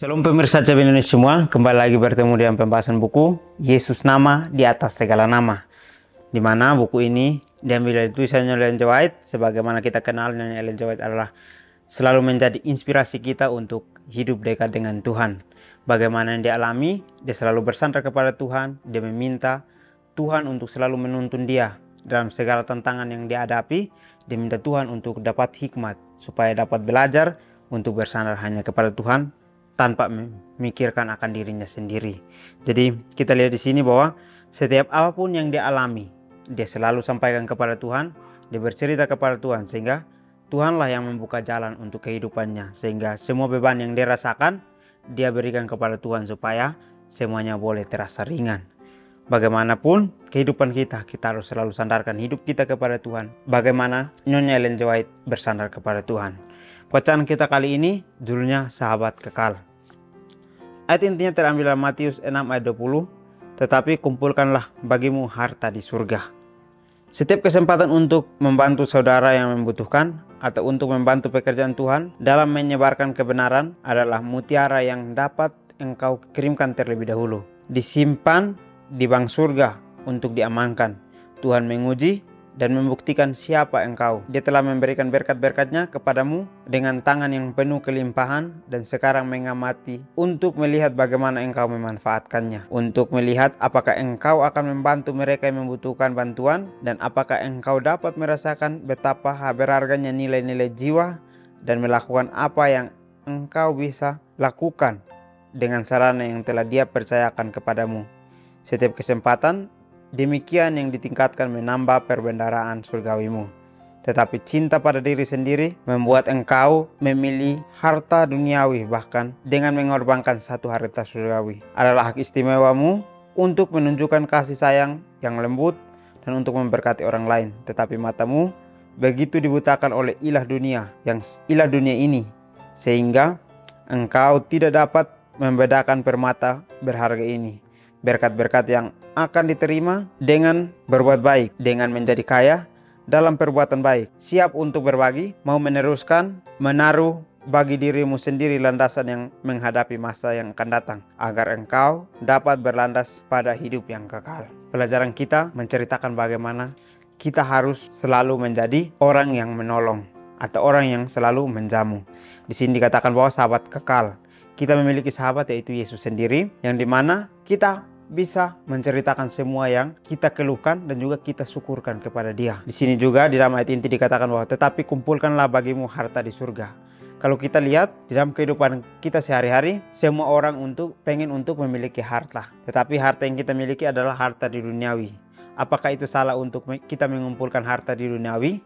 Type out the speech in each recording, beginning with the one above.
Shalom pemirsa CB Indonesia semua, kembali lagi bertemu dengan pembahasan buku Yesus Nama di Atas Segala Nama, di mana buku ini diambil dari tulisannya Ellen G. White. Sebagaimana kita kenal, Nyonya Ellen G. White adalah selalu menjadi inspirasi kita untuk hidup dekat dengan Tuhan. Bagaimana yang dia alami, dia selalu bersandar kepada Tuhan, dia meminta Tuhan untuk selalu menuntun dia dalam segala tantangan yang dia hadapi. Dia minta Tuhan untuk dapat hikmat, supaya dapat belajar untuk bersandar hanya kepada Tuhan tanpa memikirkan akan dirinya sendiri. Jadi kita lihat di sini bahwa setiap apapun yang dia alami, dia selalu sampaikan kepada Tuhan, dia bercerita kepada Tuhan, sehingga Tuhanlah yang membuka jalan untuk kehidupannya, sehingga semua beban yang dia rasakan, dia berikan kepada Tuhan supaya semuanya boleh terasa ringan. Bagaimanapun kehidupan kita harus selalu sandarkan hidup kita kepada Tuhan. Bagaimana Nyonya Ellen G. White bersandar kepada Tuhan. Bacaan kita kali ini judulnya Sahabat Kekal. Ayat intinya terambil dari Matius 6 ayat 20. Tetapi kumpulkanlah bagimu harta di surga. Setiap kesempatan untuk membantu saudara yang membutuhkan atau untuk membantu pekerjaan Tuhan dalam menyebarkan kebenaran adalah mutiara yang dapat engkau kirimkan terlebih dahulu. Disimpan di bank surga untuk diamankan. Tuhan menguji dan membuktikan siapa engkau. Dia telah memberikan berkat-berkatnya kepadamu dengan tangan yang penuh kelimpahan, dan sekarang mengamati untuk melihat bagaimana engkau memanfaatkannya, untuk melihat apakah engkau akan membantu mereka yang membutuhkan bantuan, dan apakah engkau dapat merasakan betapa berharganya nilai-nilai jiwa, dan melakukan apa yang engkau bisa lakukan dengan sarana yang telah Dia percayakan kepadamu. Setiap kesempatan demikian yang ditingkatkan menambah perbendaharaan surgawimu. Tetapi cinta pada diri sendiri membuat engkau memilih harta duniawi, bahkan dengan mengorbankan satu harta surgawi. Adalah hak istimewamu untuk menunjukkan kasih sayang yang lembut dan untuk memberkati orang lain. Tetapi matamu begitu dibutakan oleh ilah dunia ini, sehingga engkau tidak dapat membedakan permata berharga ini. Berkat-berkat yang akan diterima dengan berbuat baik, dengan menjadi kaya dalam perbuatan baik, siap untuk berbagi, mau meneruskan, menaruh bagi dirimu sendiri landasan yang menghadapi masa yang akan datang, agar engkau dapat berlandas pada hidup yang kekal. Pelajaran kita menceritakan bagaimana kita harus selalu menjadi orang yang menolong atau orang yang selalu menjamu. Di sini dikatakan bahwa sahabat kekal. Kita memiliki sahabat, yaitu Yesus sendiri, yang dimana kita bisa menceritakan semua yang kita keluhkan dan juga kita syukurkan kepada Dia. Di sini juga di dalam ayat inti dikatakan bahwa tetapi kumpulkanlah bagimu harta di surga. Kalau kita lihat di dalam kehidupan kita sehari-hari, semua orang pengen untuk memiliki harta. Tetapi harta yang kita miliki adalah harta di duniawi. Apakah itu salah untuk kita mengumpulkan harta di duniawi?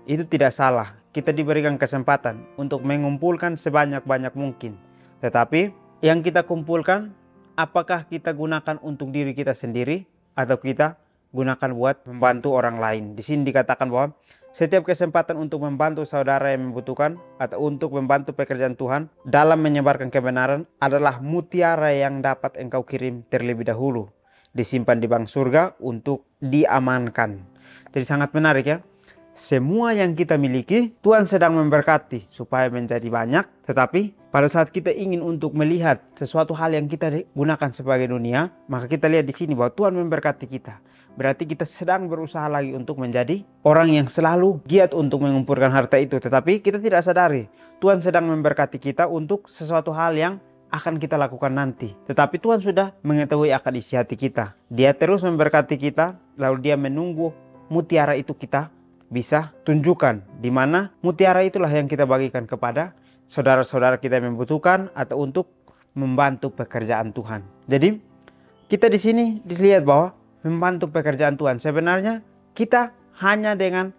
Itu tidak salah. Kita diberikan kesempatan untuk mengumpulkan sebanyak-banyak mungkin. Tetapi yang kita kumpulkan, apakah kita gunakan untuk diri kita sendiri atau kita gunakan buat membantu orang lain? Di sini dikatakan bahwa setiap kesempatan untuk membantu saudara yang membutuhkan atau untuk membantu pekerjaan Tuhan dalam menyebarkan kebenaran adalah mutiara yang dapat engkau kirim terlebih dahulu, disimpan di bank surga untuk diamankan. Jadi sangat menarik ya. Semua yang kita miliki Tuhan sedang memberkati supaya menjadi banyak. Tetapi pada saat kita ingin untuk melihat sesuatu hal yang kita gunakan sebagai dunia, maka kita lihat di sini bahwa Tuhan memberkati kita. Berarti kita sedang berusaha lagi untuk menjadi orang yang selalu giat untuk mengumpulkan harta itu. Tetapi kita tidak sadari Tuhan sedang memberkati kita untuk sesuatu hal yang akan kita lakukan nanti. Tetapi Tuhan sudah mengetahui akan isi hati kita. Dia terus memberkati kita, lalu Dia menunggu mutiara itu kita bisa tunjukkan, di mana mutiara itulah yang kita bagikan kepada saudara-saudara kita yang membutuhkan atau untuk membantu pekerjaan Tuhan. Jadi kita di sini dilihat bahwa membantu pekerjaan Tuhan, sebenarnya kita hanya dengan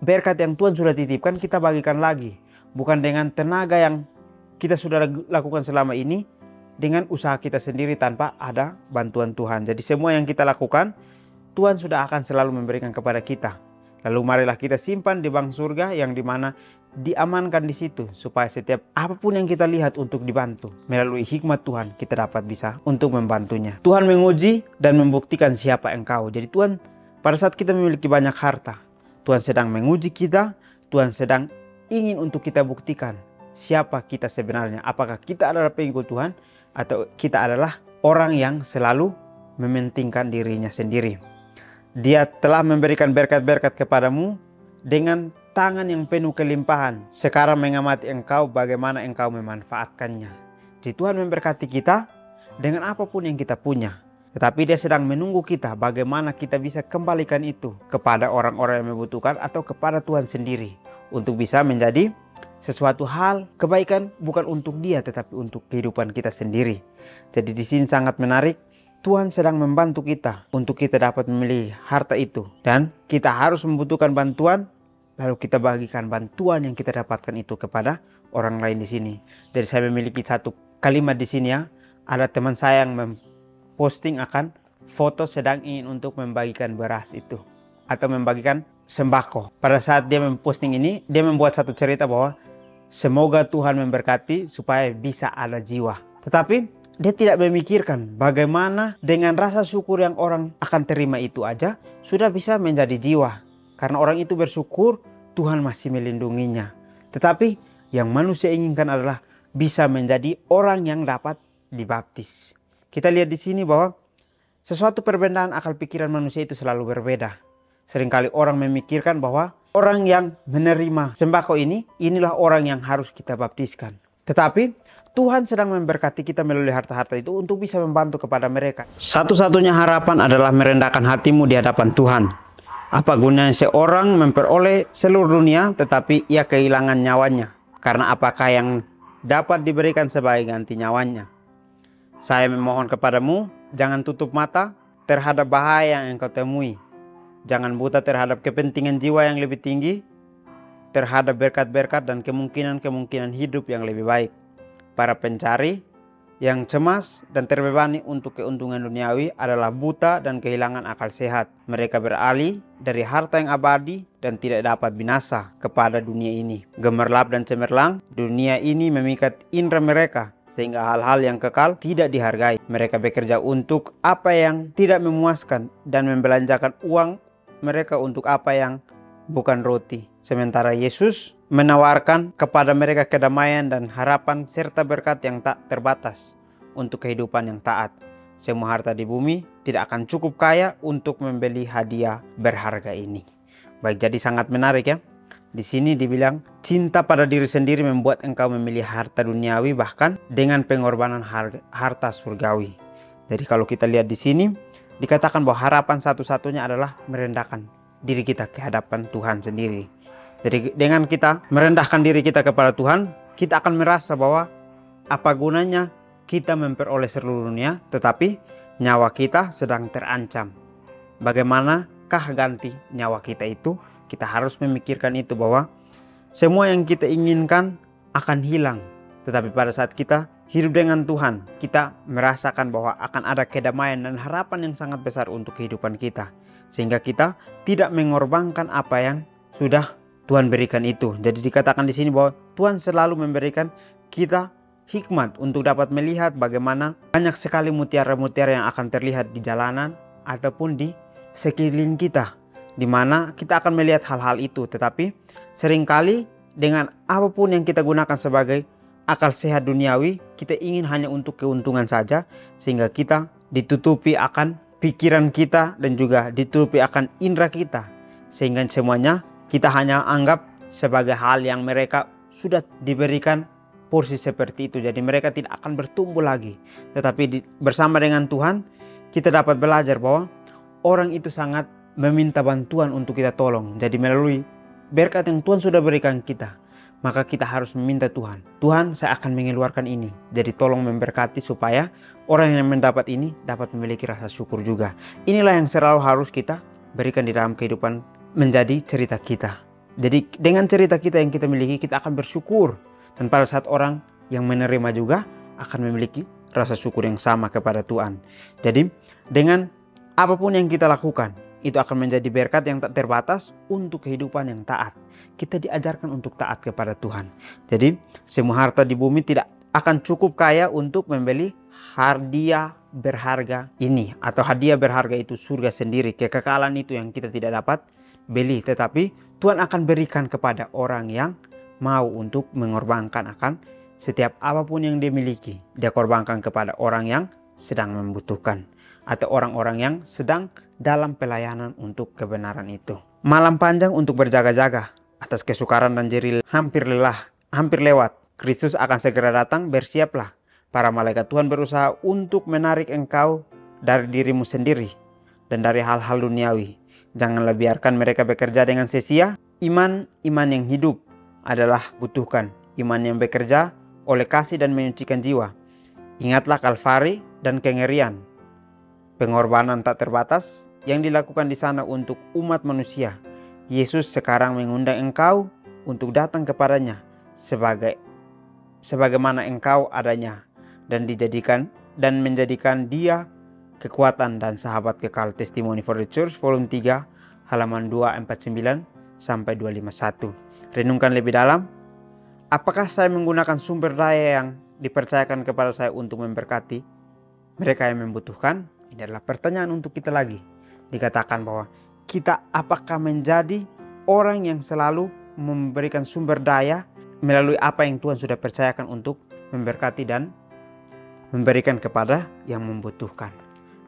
berkat yang Tuhan sudah titipkan kita bagikan lagi, bukan dengan tenaga yang kita sudah lakukan selama ini dengan usaha kita sendiri tanpa ada bantuan Tuhan. Jadi semua yang kita lakukan Tuhan sudah akan selalu memberikan kepada kita. Lalu marilah kita simpan di bank surga yang dimana diamankan di situ, supaya setiap apapun yang kita lihat untuk dibantu melalui hikmat Tuhan, kita dapat bisa untuk membantunya. Tuhan menguji dan membuktikan siapa engkau. Jadi Tuhan pada saat kita memiliki banyak harta, Tuhan sedang menguji kita. Tuhan sedang ingin untuk kita buktikan siapa kita sebenarnya. Apakah kita adalah pengikut Tuhan atau kita adalah orang yang selalu mementingkan dirinya sendiri. Dia telah memberikan berkat-berkat kepadamu dengan tangan yang penuh kelimpahan. Sekarang mengamati engkau bagaimana engkau memanfaatkannya. Jadi Tuhan memberkati kita dengan apapun yang kita punya. Tetapi dia sedang menunggu kita bagaimana kita bisa kembalikan itu kepada orang-orang yang membutuhkan atau kepada Tuhan sendiri. Untuk bisa menjadi sesuatu hal kebaikan bukan untuk dia tetapi untuk kehidupan kita sendiri. Jadi di sini sangat menarik. Tuhan sedang membantu kita untuk kita dapat memilih harta itu. Dan kita harus membutuhkan bantuan. Lalu kita bagikan bantuan yang kita dapatkan itu kepada orang lain di sini. Jadi saya memiliki satu kalimat di sini ya. Ada teman saya yang posting akan foto sedang ingin untuk membagikan beras itu atau membagikan sembako. Pada saat dia memposting ini, dia membuat satu cerita bahwa semoga Tuhan memberkati supaya bisa ada jiwa. Tetapi dia tidak memikirkan bagaimana dengan rasa syukur yang orang akan terima itu aja sudah bisa menjadi jiwa. Karena orang itu bersyukur Tuhan masih melindunginya. Tetapi yang manusia inginkan adalah bisa menjadi orang yang dapat dibaptis. Kita lihat di sini bahwa sesuatu perbedaan akal pikiran manusia itu selalu berbeda. Seringkali orang memikirkan bahwa orang yang menerima sembako inilah orang yang harus kita baptiskan. Tetapi Tuhan sedang memberkati kita melalui harta-harta itu untuk bisa membantu kepada mereka. Satu-satunya harapan adalah merendahkan hatimu di hadapan Tuhan. Apa gunanya seorang memperoleh seluruh dunia tetapi ia kehilangan nyawanya? Karena apakah yang dapat diberikan sebagai ganti nyawanya? Saya memohon kepadamu, jangan tutup mata terhadap bahaya yang engkau temui. Jangan buta terhadap kepentingan jiwa yang lebih tinggi, terhadap berkat-berkat dan kemungkinan-kemungkinan hidup yang lebih baik. Para pencari yang cemas dan terbebani untuk keuntungan duniawi adalah buta dan kehilangan akal sehat. Mereka beralih dari harta yang abadi dan tidak dapat binasa kepada dunia ini. Gemerlap dan cemerlang, dunia ini memikat indera mereka, sehingga hal-hal yang kekal tidak dihargai. Mereka bekerja untuk apa yang tidak memuaskan dan membelanjakan uang mereka untuk apa yang bukan roti. Sementara Yesus menawarkan kepada mereka kedamaian dan harapan serta berkat yang tak terbatas untuk kehidupan yang taat. Semua harta di bumi tidak akan cukup kaya untuk membeli hadiah berharga ini. Baik, jadi sangat menarik ya. Di sini dibilang cinta pada diri sendiri membuat engkau memilih harta duniawi bahkan dengan pengorbanan harta surgawi. Jadi kalau kita lihat di sini dikatakan bahwa harapan satu-satunya adalah merendahkan diri kita ke hadapan Tuhan sendiri. Jadi dengan kita merendahkan diri kita kepada Tuhan, kita akan merasa bahwa apa gunanya kita memperoleh seluruh dunia tetapi nyawa kita sedang terancam. Bagaimanakah ganti nyawa kita itu? Kita harus memikirkan itu bahwa semua yang kita inginkan akan hilang. Tetapi pada saat kita hidup dengan Tuhan, kita merasakan bahwa akan ada kedamaian dan harapan yang sangat besar untuk kehidupan kita. Sehingga kita tidak mengorbankan apa yang sudah Tuhan berikan itu. Jadi dikatakan di sini bahwa Tuhan selalu memberikan kita hikmat untuk dapat melihat bagaimana banyak sekali mutiara-mutiara yang akan terlihat di jalanan ataupun di sekeliling kita, di mana kita akan melihat hal-hal itu. Tetapi seringkali dengan apapun yang kita gunakan sebagai akal sehat duniawi, kita ingin hanya untuk keuntungan saja, sehingga kita ditutupi akan pikiran kita dan juga ditutupi akan indera kita, sehingga semuanya kita hanya anggap sebagai hal yang mereka sudah diberikan porsi seperti itu. Jadi mereka tidak akan bertumbuh lagi. Tetapi bersama dengan Tuhan kita dapat belajar bahwa orang itu sangat meminta bantuan untuk kita tolong. Jadi melalui berkat yang Tuhan sudah berikan kita, maka kita harus meminta Tuhan. Tuhan, saya akan mengeluarkan ini. Jadi tolong memberkati supaya orang yang mendapat ini dapat memiliki rasa syukur juga. Inilah yang selalu harus kita berikan di dalam kehidupan menjadi cerita kita. Jadi dengan cerita kita yang kita miliki, kita akan bersyukur. Dan pada saat orang yang menerima juga akan memiliki rasa syukur yang sama kepada Tuhan. Jadi dengan apapun yang kita lakukan, itu akan menjadi berkat yang tak terbatas untuk kehidupan yang taat. Kita diajarkan untuk taat kepada Tuhan. Jadi semua harta di bumi tidak akan cukup kaya untuk membeli hadiah berharga ini. Atau hadiah berharga itu surga sendiri. Kekekalan itu yang kita tidak dapat beli. Tetapi Tuhan akan berikan kepada orang yang mau untuk mengorbankan akan setiap apapun yang dia miliki. Dia korbankan kepada orang yang sedang membutuhkan atau orang-orang yang sedang dalam pelayanan untuk kebenaran itu. Malam panjang untuk berjaga-jaga atas kesukaran dan jerih hampir lewat. Kristus akan segera datang, bersiaplah. Para malaikat Tuhan berusaha untuk menarik engkau dari dirimu sendiri dan dari hal-hal duniawi. Janganlah biarkan mereka bekerja dengan sia-sia. Iman yang hidup adalah butuhkan. Iman yang bekerja oleh kasih dan menyucikan jiwa. Ingatlah Kalvari dan kengerian. Pengorbanan tak terbatas yang dilakukan di sana untuk umat manusia. Yesus sekarang mengundang engkau untuk datang kepadanya sebagaimana engkau adanya dan menjadikan dia kekuatan dan sahabat kekal. Testimony for the Church volume 3 halaman 249 sampai 251. Renungkan lebih dalam. Apakah saya menggunakan sumber daya yang dipercayakan kepada saya untuk memberkati mereka yang membutuhkan? Ini adalah pertanyaan untuk kita lagi. Dikatakan bahwa kita apakah menjadi orang yang selalu memberikan sumber daya melalui apa yang Tuhan sudah percayakan untuk memberkati dan memberikan kepada yang membutuhkan.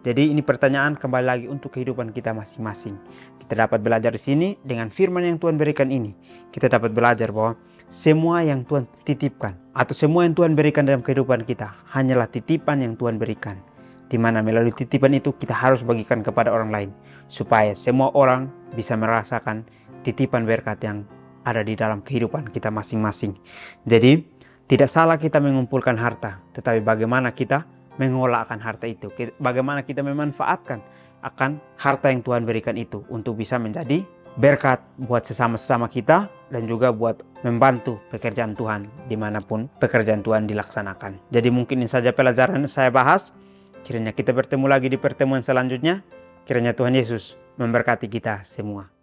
Jadi ini pertanyaan kembali lagi untuk kehidupan kita masing-masing. Kita dapat belajar di sini dengan firman yang Tuhan berikan ini. Kita dapat belajar bahwa semua yang Tuhan titipkan atau semua yang Tuhan berikan dalam kehidupan kita hanyalah titipan yang Tuhan berikan. Di mana melalui titipan itu kita harus bagikan kepada orang lain supaya semua orang bisa merasakan titipan berkat yang ada di dalam kehidupan kita masing-masing. Jadi tidak salah kita mengumpulkan harta, tetapi bagaimana kita mengolah akan harta itu, bagaimana kita memanfaatkan akan harta yang Tuhan berikan itu untuk bisa menjadi berkat buat sesama-sesama kita dan juga buat membantu pekerjaan Tuhan dimanapun pekerjaan Tuhan dilaksanakan. Jadi mungkin ini saja pelajaran yang saya bahas. Kiranya kita bertemu lagi di pertemuan selanjutnya. Kiranya Tuhan Yesus memberkati kita semua.